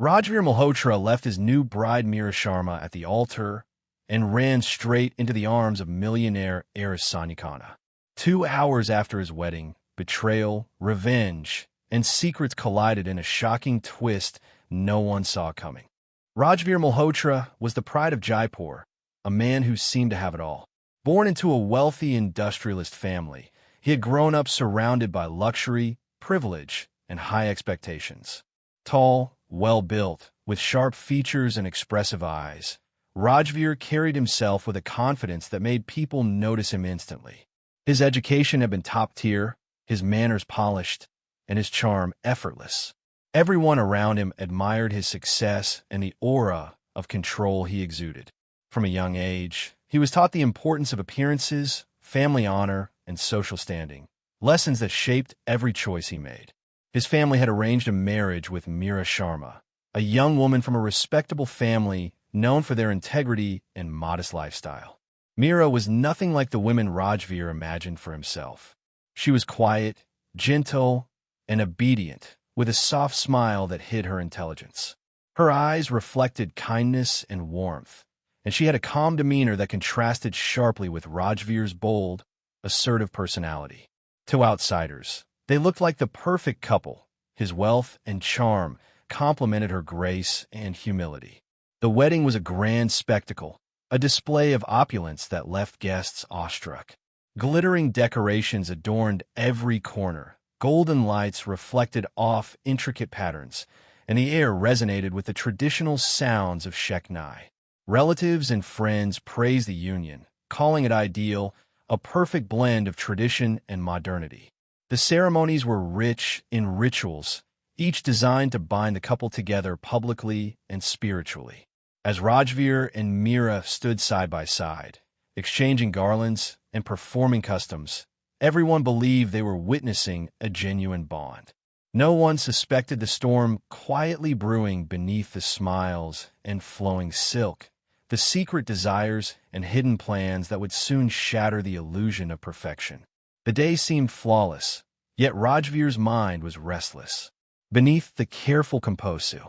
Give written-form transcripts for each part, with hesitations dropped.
Rajveer Malhotra left his new bride Meera Sharma at the altar and ran straight into the arms of millionaire heiress Sanya Khanna. 2 hours after his wedding, betrayal, revenge, and secrets collided in a shocking twist no one saw coming. Rajveer Malhotra was the pride of Jaipur, a man who seemed to have it all. Born into a wealthy industrialist family, he had grown up surrounded by luxury, privilege, and high expectations. Tall, well-built, with sharp features and expressive eyes, Rajveer carried himself with a confidence that made people notice him instantly. His education had been top-tier, his manners polished, and his charm effortless. Everyone around him admired his success and the aura of control he exuded. From a young age, he was taught the importance of appearances, family honor, and social standing, lessons that shaped every choice he made. His family had arranged a marriage with Meera Sharma, a young woman from a respectable family known for their integrity and modest lifestyle. Meera was nothing like the women Rajveer imagined for himself. She was quiet, gentle, and obedient, with a soft smile that hid her intelligence. Her eyes reflected kindness and warmth, and she had a calm demeanor that contrasted sharply with Rajveer's bold, assertive personality. To outsiders, they looked like the perfect couple. His wealth and charm complemented her grace and humility. The wedding was a grand spectacle, a display of opulence that left guests awestruck. Glittering decorations adorned every corner, golden lights reflected off intricate patterns, and the air resonated with the traditional sounds of Shekinah. Relatives and friends praised the union, calling it ideal, a perfect blend of tradition and modernity. The ceremonies were rich in rituals, each designed to bind the couple together publicly and spiritually. As Rajveer and Meera stood side by side, exchanging garlands and performing customs, everyone believed they were witnessing a genuine bond. No one suspected the storm quietly brewing beneath the smiles and flowing silk, the secret desires and hidden plans that would soon shatter the illusion of perfection. The day seemed flawless, yet Rajveer's mind was restless. Beneath the careful composure,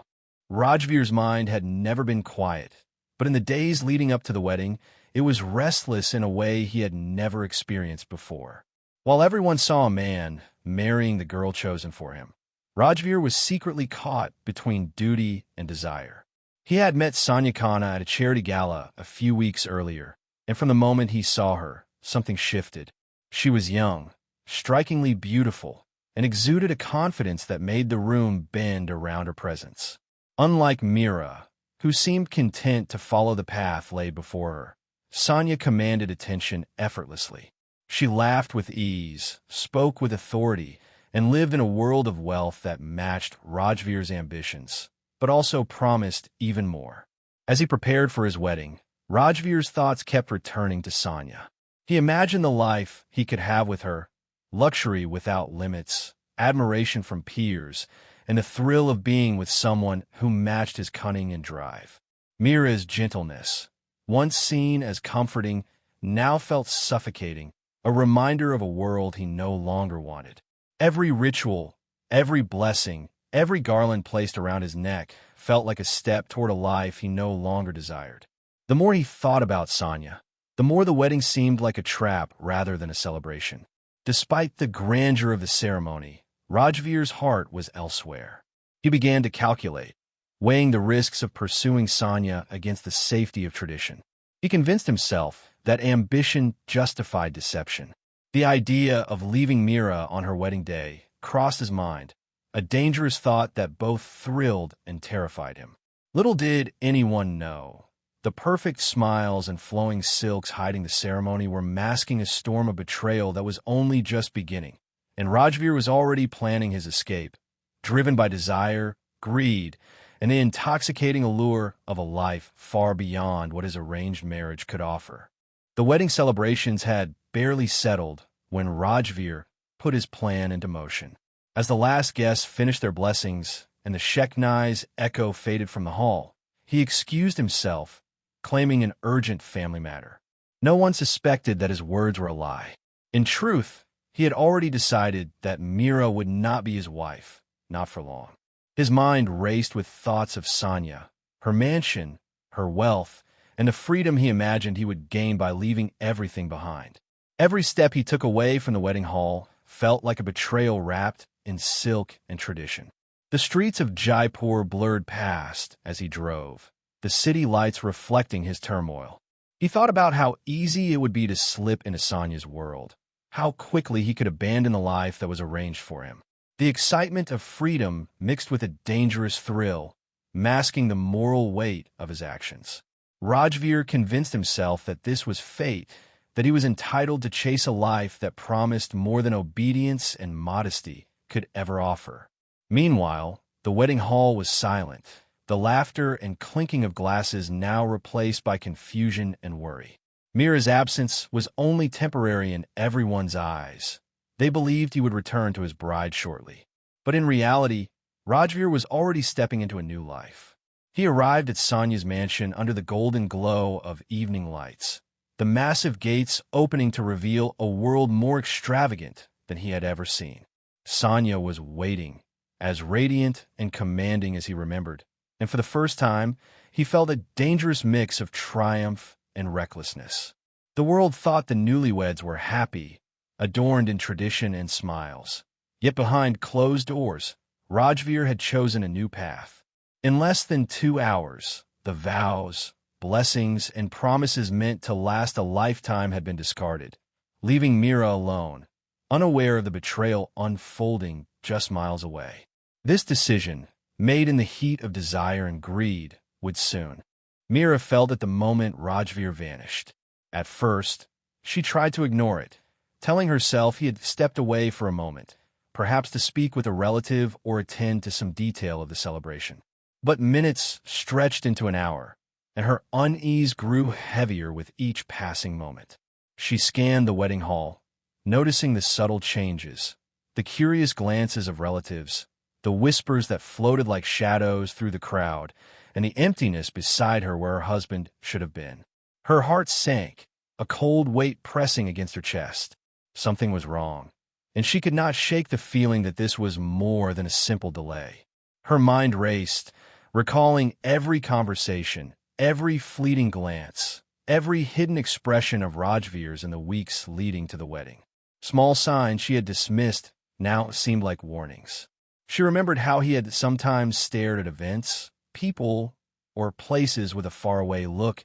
Rajveer's mind had never been quiet, but in the days leading up to the wedding, it was restless in a way he had never experienced before. While everyone saw a man marrying the girl chosen for him, Rajveer was secretly caught between duty and desire. He had met Sanya Khanna at a charity gala a few weeks earlier, and from the moment he saw her, something shifted. She was young, strikingly beautiful, and exuded a confidence that made the room bend around her presence. Unlike Meera, who seemed content to follow the path laid before her, Sanya commanded attention effortlessly. She laughed with ease, spoke with authority, and lived in a world of wealth that matched Rajveer's ambitions, but also promised even more. As he prepared for his wedding, Rajveer's thoughts kept returning to Sanya. He imagined the life he could have with her, luxury without limits, admiration from peers, and the thrill of being with someone who matched his cunning and drive. Meera's gentleness, once seen as comforting, now felt suffocating, a reminder of a world he no longer wanted. Every ritual, every blessing, every garland placed around his neck felt like a step toward a life he no longer desired. The more he thought about Sanya, the more the wedding seemed like a trap rather than a celebration. Despite the grandeur of the ceremony, Rajveer's heart was elsewhere. He began to calculate, weighing the risks of pursuing Sanya against the safety of tradition. He convinced himself that ambition justified deception. The idea of leaving Meera on her wedding day crossed his mind, a dangerous thought that both thrilled and terrified him. Little did anyone know, the perfect smiles and flowing silks hiding the ceremony were masking a storm of betrayal that was only just beginning, and Rajveer was already planning his escape, driven by desire, greed, and the intoxicating allure of a life far beyond what his arranged marriage could offer. The wedding celebrations had barely settled when Rajveer put his plan into motion. As the last guests finished their blessings and the Shekinah's echo faded from the hall, he excused himself, claiming an urgent family matter. No one suspected that his words were a lie. In truth, he had already decided that Meera would not be his wife, not for long. His mind raced with thoughts of Sanya, her mansion, her wealth, and the freedom he imagined he would gain by leaving everything behind. Every step he took away from the wedding hall felt like a betrayal wrapped in silk and tradition. The streets of Jaipur blurred past as he drove, the city lights reflecting his turmoil. He thought about how easy it would be to slip into Sanya's world, how quickly he could abandon the life that was arranged for him. The excitement of freedom mixed with a dangerous thrill, masking the moral weight of his actions. Rajveer convinced himself that this was fate, that he was entitled to chase a life that promised more than obedience and modesty could ever offer. Meanwhile, the wedding hall was silent, the laughter and clinking of glasses now replaced by confusion and worry. Meera's absence was only temporary in everyone's eyes. They believed he would return to his bride shortly. But in reality, Rajveer was already stepping into a new life. He arrived at Sanya's mansion under the golden glow of evening lights, the massive gates opening to reveal a world more extravagant than he had ever seen. Sanya was waiting, as radiant and commanding as he remembered, and for the first time, he felt a dangerous mix of triumph and recklessness. The world thought the newlyweds were happy, adorned in tradition and smiles. Yet behind closed doors, Rajveer had chosen a new path. In less than 2 hours, the vows, blessings, and promises meant to last a lifetime had been discarded, leaving Meera alone, unaware of the betrayal unfolding just miles away. This decision, made in the heat of desire and greed, would soon. Meera felt at the moment Rajveer vanished. At first, she tried to ignore it, telling herself he had stepped away for a moment, perhaps to speak with a relative or attend to some detail of the celebration. But minutes stretched into an hour, and her unease grew heavier with each passing moment. She scanned the wedding hall, noticing the subtle changes, the curious glances of relatives, the whispers that floated like shadows through the crowd, and the emptiness beside her where her husband should have been. Her heart sank, a cold weight pressing against her chest. Something was wrong, and she could not shake the feeling that this was more than a simple delay. Her mind raced, recalling every conversation, every fleeting glance, every hidden expression of Rajveer's in the weeks leading to the wedding. Small signs she had dismissed now seemed like warnings. She remembered how he had sometimes stared at events, people, or places with a faraway look,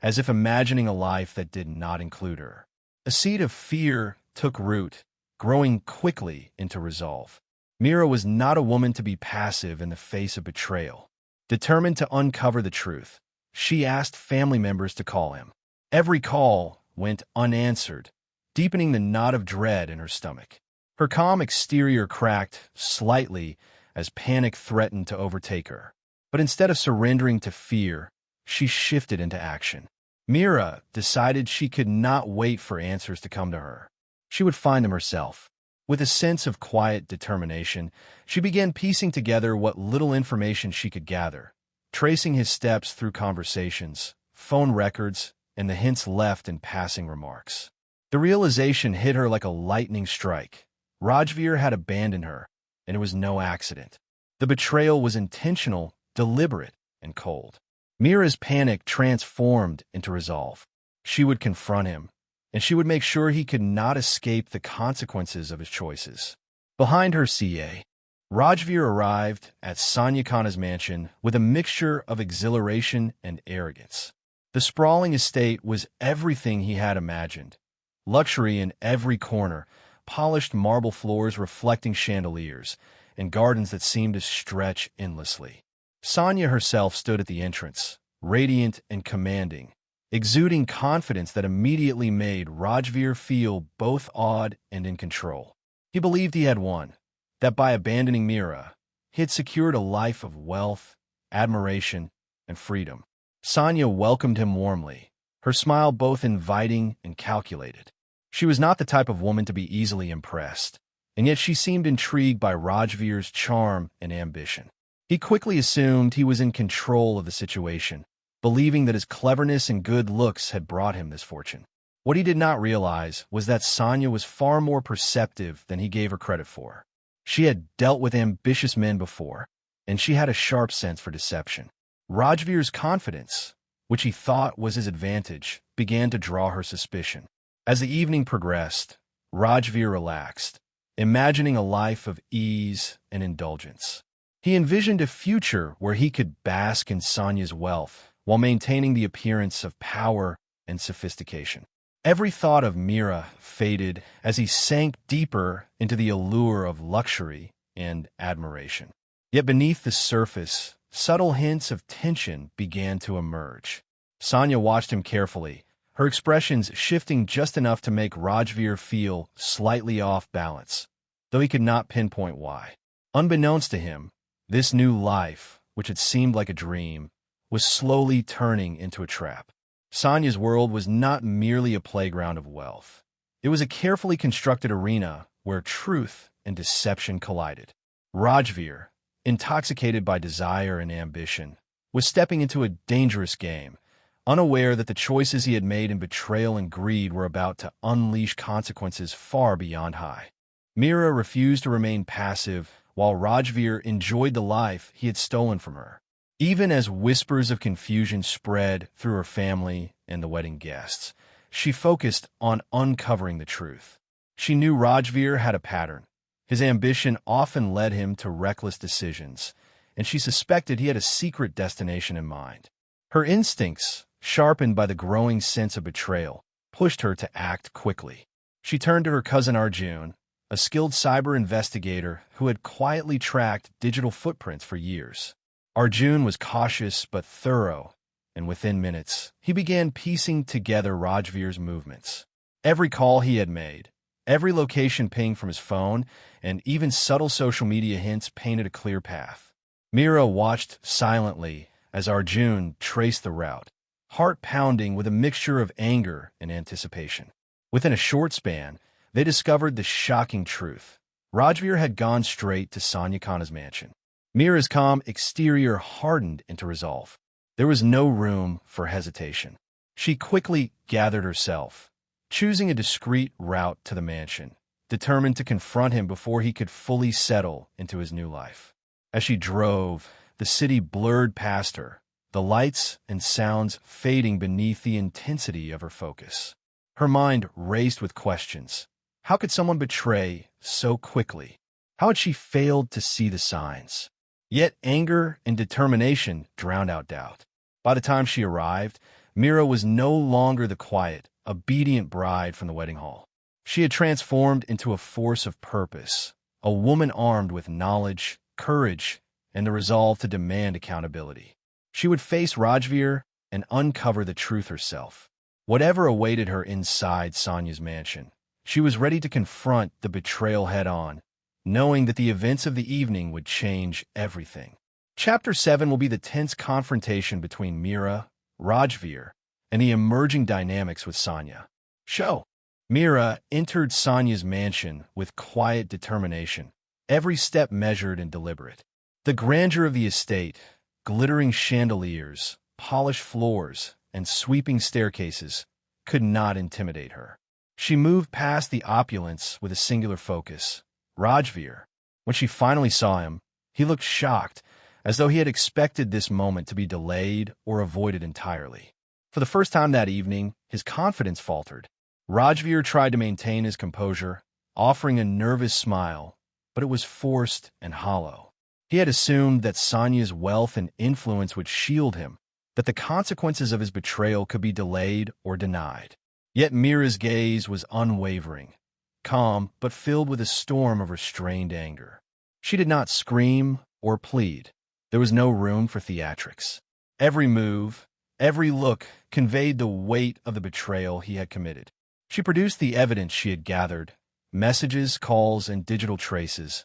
as if imagining a life that did not include her. A seed of fear took root, growing quickly into resolve. Meera was not a woman to be passive in the face of betrayal. Determined to uncover the truth, she asked family members to call him. Every call went unanswered, deepening the knot of dread in her stomach. Her calm exterior cracked slightly as panic threatened to overtake her. But instead of surrendering to fear, she shifted into action. Meera decided she could not wait for answers to come to her. She would find them herself. With a sense of quiet determination, she began piecing together what little information she could gather, tracing his steps through conversations, phone records, and the hints left in passing remarks. The realization hit her like a lightning strike. Rajveer had abandoned her, and it was no accident. The betrayal was intentional, deliberate, and cold. Meera's panic transformed into resolve. She would confront him, and she would make sure he could not escape the consequences of his choices. Behind her CA, Rajveer arrived at Sanya Khanna's mansion with a mixture of exhilaration and arrogance. The sprawling estate was everything he had imagined. Luxury in every corner, polished marble floors reflecting chandeliers, and gardens that seemed to stretch endlessly. Sanya herself stood at the entrance, radiant and commanding, exuding confidence that immediately made Rajveer feel both awed and in control. He believed he had won, that by abandoning Meera, he had secured a life of wealth, admiration, and freedom. Sanya welcomed him warmly, her smile both inviting and calculated. She was not the type of woman to be easily impressed, and yet she seemed intrigued by Rajveer's charm and ambition. He quickly assumed he was in control of the situation, believing that his cleverness and good looks had brought him this fortune. What he did not realize was that Sanya was far more perceptive than he gave her credit for. She had dealt with ambitious men before, and she had a sharp sense for deception. Rajveer's confidence, which he thought was his advantage, began to draw her suspicion. As the evening progressed, Rajveer relaxed, imagining a life of ease and indulgence. He envisioned a future where he could bask in Sanya's wealth while maintaining the appearance of power and sophistication. Every thought of Meera faded as he sank deeper into the allure of luxury and admiration. Yet beneath the surface, subtle hints of tension began to emerge. Sanya watched him carefully, her expressions shifting just enough to make Rajveer feel slightly off balance, though he could not pinpoint why. Unbeknownst to him, this new life, which had seemed like a dream, was slowly turning into a trap. Sanya's world was not merely a playground of wealth. It was a carefully constructed arena where truth and deception collided. Rajveer, intoxicated by desire and ambition, was stepping into a dangerous game, unaware that the choices he had made in betrayal and greed were about to unleash consequences far beyond high. Meera refused to remain passive, while Rajveer enjoyed the life he had stolen from her. Even as whispers of confusion spread through her family and the wedding guests, she focused on uncovering the truth. She knew Rajveer had a pattern. His ambition often led him to reckless decisions, and she suspected he had a secret destination in mind. Her instincts, sharpened by the growing sense of betrayal, pushed her to act quickly. She turned to her cousin Arjun, a skilled cyber investigator who had quietly tracked digital footprints for years. Arjun was cautious but thorough, and within minutes, he began piecing together Rajveer's movements. Every call he had made, every location ping from his phone, and even subtle social media hints painted a clear path. Meera watched silently as Arjun traced the route, heart pounding with a mixture of anger and anticipation. Within a short span, they discovered the shocking truth. Rajveer had gone straight to Sanya Khanna's mansion. Meera's calm exterior hardened into resolve. There was no room for hesitation. She quickly gathered herself, choosing a discreet route to the mansion, determined to confront him before he could fully settle into his new life. As she drove, the city blurred past her, the lights and sounds fading beneath the intensity of her focus. Her mind raced with questions. How could someone betray so quickly? How had she failed to see the signs? Yet anger and determination drowned out doubt. By the time she arrived, Meera was no longer the quiet, obedient bride from the wedding hall. She had transformed into a force of purpose, a woman armed with knowledge, courage, and the resolve to demand accountability. She would face Rajveer and uncover the truth herself. Whatever awaited her inside Sanya's mansion, she was ready to confront the betrayal head-on, knowing that the events of the evening would change everything. Chapter 7 will be the tense confrontation between Meera, Rajveer, and the emerging dynamics with Sanya. Meera entered Sanya's mansion with quiet determination, every step measured and deliberate. The grandeur of the estate, glittering chandeliers, polished floors, and sweeping staircases could not intimidate her. She moved past the opulence with a singular focus. Rajveer, when she finally saw him, he looked shocked, as though he had expected this moment to be delayed or avoided entirely. For the first time that evening, his confidence faltered. Rajveer tried to maintain his composure, offering a nervous smile, but it was forced and hollow. He had assumed that Sanya's wealth and influence would shield him, that the consequences of his betrayal could be delayed or denied. Yet Meera's gaze was unwavering, calm but filled with a storm of restrained anger. She did not scream or plead. There was no room for theatrics. Every move, every look conveyed the weight of the betrayal he had committed. She produced the evidence she had gathered, messages, calls, and digital traces,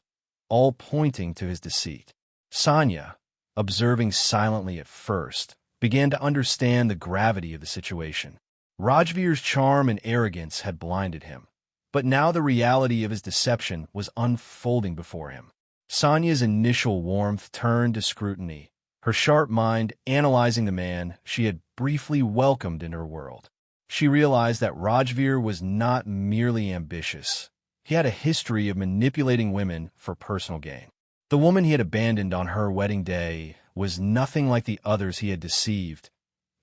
all pointing to his deceit. Sanya, observing silently at first, began to understand the gravity of the situation. Rajveer's charm and arrogance had blinded him, but now the reality of his deception was unfolding before him. Sanya's initial warmth turned to scrutiny, her sharp mind analyzing the man she had briefly welcomed in her world. She realized that Rajveer was not merely ambitious. He had a history of manipulating women for personal gain. The woman he had abandoned on her wedding day was nothing like the others he had deceived.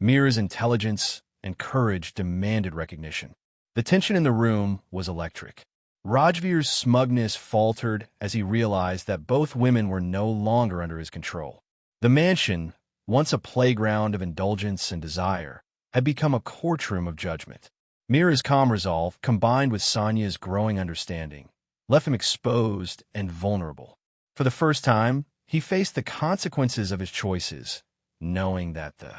Meera's intelligence and courage demanded recognition. The tension in the room was electric. Rajveer's smugness faltered as he realized that both women were no longer under his control. The mansion, once a playground of indulgence and desire, had become a courtroom of judgment. Meera's calm resolve, combined with Sanya's growing understanding, left him exposed and vulnerable. For the first time, he faced the consequences of his choices, knowing that the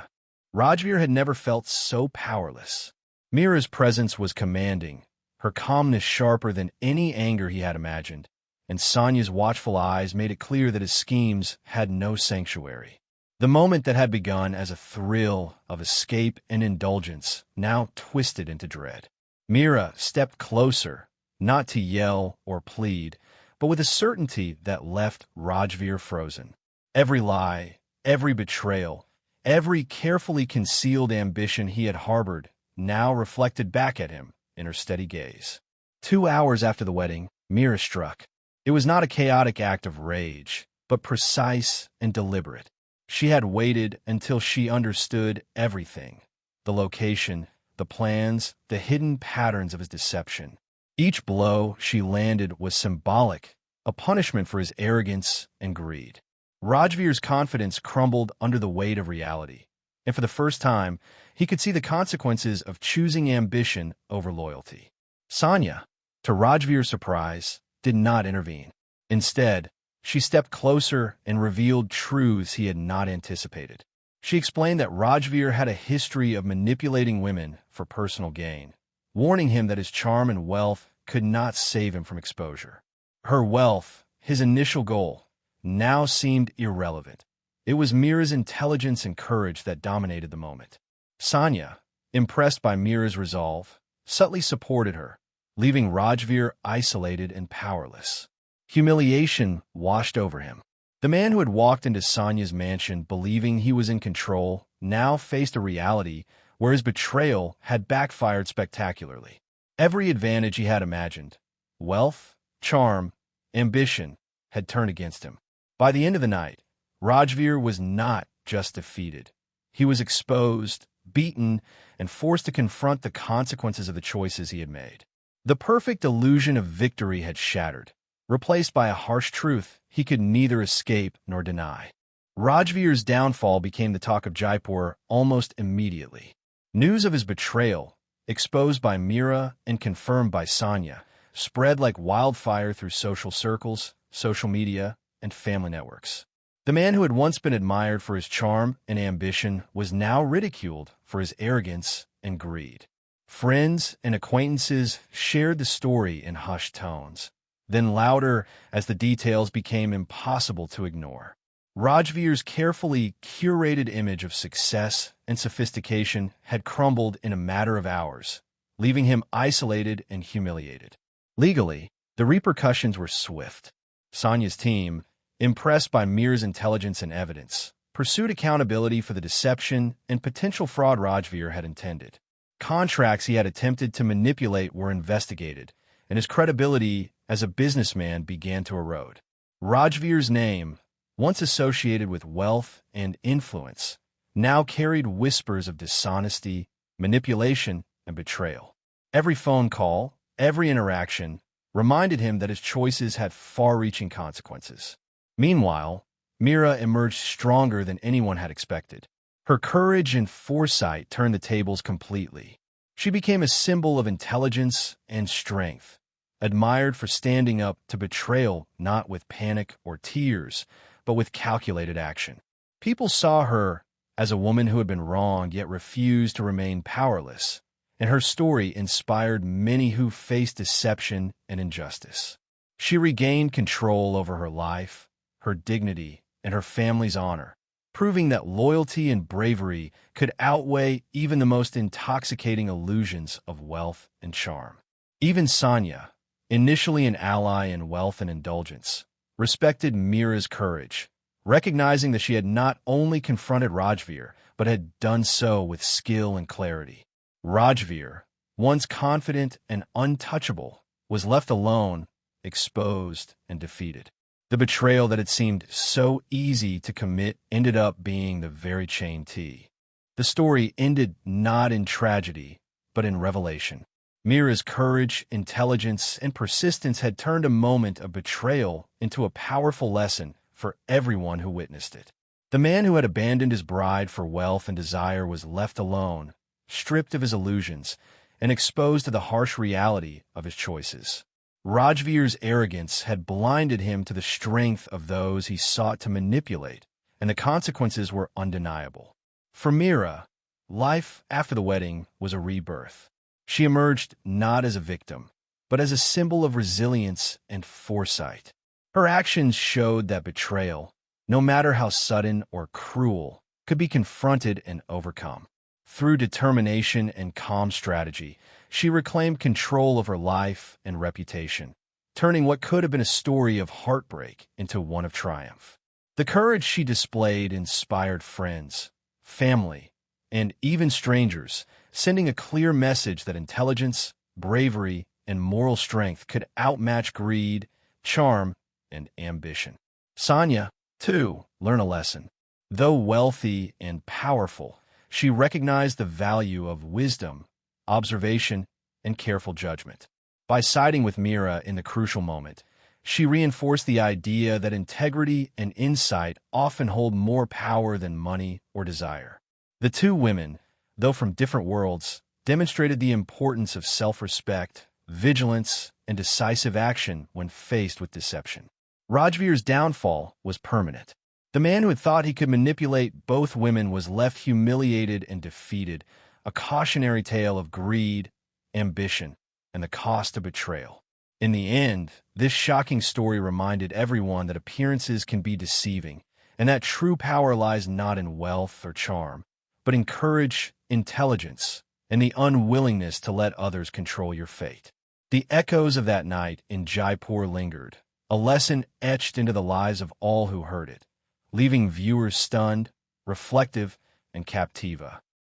Rajveer had never felt so powerless. Meera's presence was commanding, her calmness sharper than any anger he had imagined, and Sanya's watchful eyes made it clear that his schemes had no sanctuary. The moment that had begun as a thrill of escape and indulgence now twisted into dread. Meera stepped closer, not to yell or plead, but with a certainty that left Rajveer frozen. Every lie, every betrayal, every carefully concealed ambition he had harbored now reflected back at him in her steady gaze. 2 hours after the wedding, Meera struck. It was not a chaotic act of rage, but precise and deliberate. She had waited until she understood everything: the location, the plans, the hidden patterns of his deception. Each blow she landed was symbolic, a punishment for his arrogance and greed. Rajveer's confidence crumbled under the weight of reality, and for the first time, he could see the consequences of choosing ambition over loyalty. Sanya, to Rajveer's surprise, did not intervene. Instead, she stepped closer and revealed truths he had not anticipated. She explained that Rajveer had a history of manipulating women for personal gain, warning him that his charm and wealth could not save him from exposure. Her wealth, his initial goal, now seemed irrelevant. It was Meera's intelligence and courage that dominated the moment. Sanya, impressed by Meera's resolve, subtly supported her, leaving Rajveer isolated and powerless. Humiliation washed over him. The man who had walked into Sanya's mansion believing he was in control now faced a reality where his betrayal had backfired spectacularly. Every advantage he had imagined, wealth, charm, ambition, had turned against him. By the end of the night, Rajveer was not just defeated. He was exposed, beaten, and forced to confront the consequences of the choices he had made. The perfect illusion of victory had shattered, replaced by a harsh truth he could neither escape nor deny. Rajveer's downfall became the talk of Jaipur almost immediately. News of his betrayal, exposed by Meera and confirmed by Sanya, spread like wildfire through social circles, social media, and family networks. The man who had once been admired for his charm and ambition was now ridiculed for his arrogance and greed. Friends and acquaintances shared the story in hushed tones, then louder as the details became impossible to ignore. Rajveer's carefully curated image of success and sophistication had crumbled in a matter of hours, leaving him isolated and humiliated. Legally, the repercussions were swift. Sanya's team, impressed by Meera's intelligence and evidence, pursued accountability for the deception and potential fraud Rajveer had intended. Contracts he had attempted to manipulate were investigated, and his credibility as a businessman began to erode. Rajveer's name, once associated with wealth and influence, now carried whispers of dishonesty, manipulation, and betrayal. Every phone call, every interaction, reminded him that his choices had far-reaching consequences. Meanwhile, Meera emerged stronger than anyone had expected. Her courage and foresight turned the tables completely. She became a symbol of intelligence and strength, admired for standing up to betrayal not with panic or tears, but with calculated action. People saw her as a woman who had been wronged yet refused to remain powerless, and her story inspired many who faced deception and injustice. She regained control over her life, her dignity, and her family's honor, proving that loyalty and bravery could outweigh even the most intoxicating illusions of wealth and charm. Even Sanya, initially an ally in wealth and indulgence, respected Meera's courage, recognizing that she had not only confronted Rajveer, but had done so with skill and clarity. Rajveer, once confident and untouchable, was left alone, exposed, and defeated. The betrayal that had seemed so easy to commit ended up being the very chain T. The story ended not in tragedy, but in revelation. Meera's courage, intelligence, and persistence had turned a moment of betrayal into a powerful lesson for everyone who witnessed it. The man who had abandoned his bride for wealth and desire was left alone, stripped of his illusions, and exposed to the harsh reality of his choices. Rajveer's arrogance had blinded him to the strength of those he sought to manipulate, and the consequences were undeniable. For Meera, life after the wedding was a rebirth. She emerged not as a victim, but as a symbol of resilience and foresight. Her actions showed that betrayal, no matter how sudden or cruel, could be confronted and overcome. Through determination and calm strategy, she reclaimed control of her life and reputation, turning what could have been a story of heartbreak into one of triumph. The courage she displayed inspired friends, family, and even strangers, sending a clear message that intelligence, bravery, and moral strength could outmatch greed, charm, and ambition. Sanya, too, learned a lesson. Though wealthy and powerful, she recognized the value of wisdom, observation, and careful judgment. By siding with Meera in the crucial moment, she reinforced the idea that integrity and insight often hold more power than money or desire. The two women, though from different worlds, demonstrated the importance of self-respect, vigilance, and decisive action when faced with deception. Rajveer's downfall was permanent. The man who had thought he could manipulate both women was left humiliated and defeated, a cautionary tale of greed, ambition, and the cost of betrayal. In the end, this shocking story reminded everyone that appearances can be deceiving, and that true power lies not in wealth or charm, but in courage, intelligence, and the unwillingness to let others control your fate. The echoes of that night in Jaipur lingered, a lesson etched into the lives of all who heard it, leaving viewers stunned, reflective, and captiva.